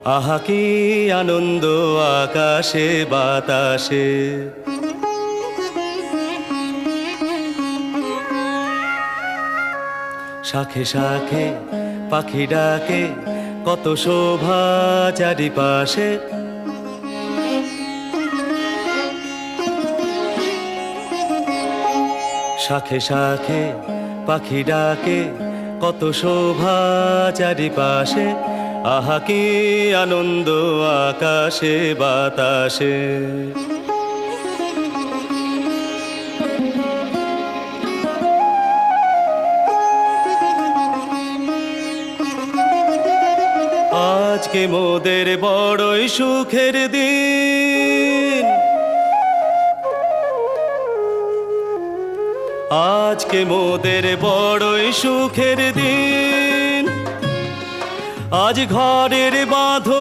আহা কি আনন্দ আকাশে বাতাসে, শাখে শাখে পাখি ডাকে, কত শোভা চারিপাশে। শাখে শাখে পাখি ডাকে, কত শোভা চারিপাশে। আহা কি আনন্দ আকাশে বাতাসে। আজকে মোদের বড়ই সুখের দিন, আজকে মোদের বড়ই সুখের দিন। আজ ঘরের বাঁধন